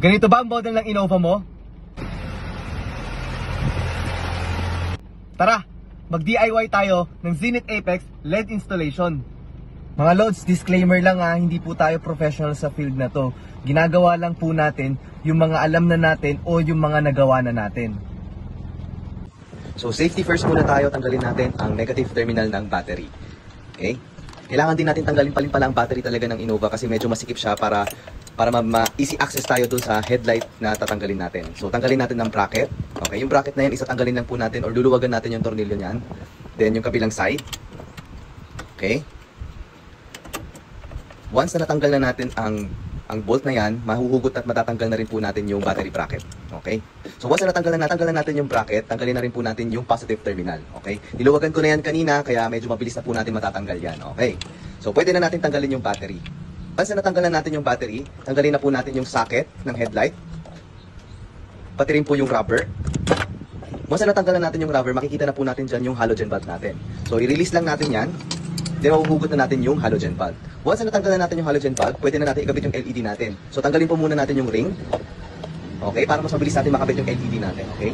Ganito ba ang model ng Innova mo? Tara, mag-DIY tayo ng Zenith Apex LED installation. Mga Lods, disclaimer lang hindi po tayo professional sa field na to. Ginagawa lang po natin yung mga alam na natin o yung mga nagawa na natin. So safety first muna tayo, tanggalin natin ang negative terminal ng battery. Okay? Kailangan din natin tanggalin pa rin pala ang battery talaga ng Innova kasi medyo masikip siya para easy access tayo dun sa headlight na tatanggalin natin. So tanggalin natin ang bracket. Okay, yung bracket na yan, isatanggalin lang po natin or luluwagan natin yung tornilyo niyan. Then yung kabilang side. Okay? Once na natanggal na natin ang bolt na yan, mahuhugot at matatanggal na rin po natin yung battery bracket. Okay? So once na natanggal na natin yung bracket, tanggalin na rin po natin yung positive terminal. Okay? Niluwagan ko na yan kanina, kaya medyo mabilis na po natin matatanggal yan. Okay? So pwede na natin tanggalin yung battery. Once na natanggal na natin yung battery, tanggalin na po natin yung socket ng headlight. Pati rin po yung rubber. Once na natanggal na natin yung rubber, makikita na po natin dyan yung halogen bulb natin. So i-release lang natin yan. Then mahuhugot na natin yung halogen bulb. Once na natanggal na natin yung halogen bulb, pwede na natin ikabit yung LED natin. So tanggalin po muna natin yung ring. Okay, para mas mabilis natin makabit yung LED natin. Okay?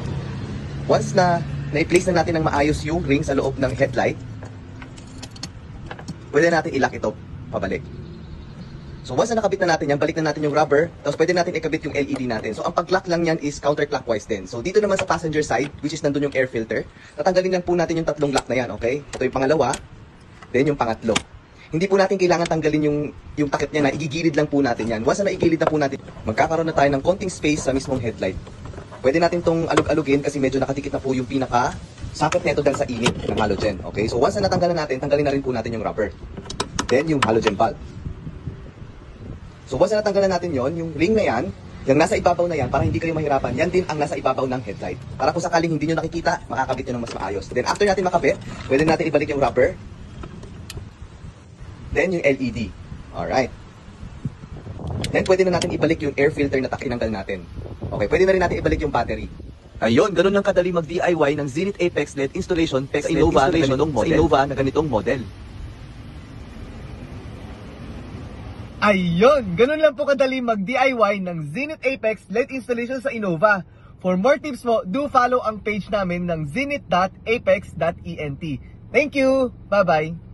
Once na i-place na natin ng maayos yung ring sa loob ng headlight, pwede natin i-lock ito pabalik. So once na nakabit na natin yan, balik na natin yung rubber, tapos pwede natin ikabit yung LED natin. So ang pag-lock lang yan is counterclockwise din. So dito naman sa passenger side, which is nandun yung air filter, tatanggalin lang po natin yung tatlong lock na yan, okay? Ito yung pangalawa, then yung pangatlo. Hindi po natin kailangan tanggalin yung takip niya na igigilid lang po natin yan. Once na igilid na po natin, magkakaroon na tayo ng konting space sa mismong headlight. Pwede natin tong alug-alugin kasi medyo nakadikit na po yung pinaka-socket nito dahil sa init ng halogen. Okay? So once na natanggalan natin, tanggalin na rin po natin yung rubber. Then yung halogen bulb. So once na natanggalan natin yung ring na yan, yung nasa ibabaw na yan, para hindi kayo mahirapan, yan din ang nasa ibabaw ng headlight. Para kung sakaling hindi nyo nakikita, makakabit nyo ng mas maayos. Then after natin makabit, pwede natin ibalik yung rubber. Then yung LED. Alright. Then pwede na natin ibalik yung air filter na tinanggal natin. Okay, pwede na rin natin ibalik yung battery. Ayun, ganun lang kadali mag-DIY ng Zenith Apex LED installation sa Innova na ganitong model. Ayun, ganun lang po kadali mag-DIY ng Zenith Apex LED installation sa Innova. For more tips mo, do follow ang page namin ng zenith.apex.ent. Thank you! Bye-bye!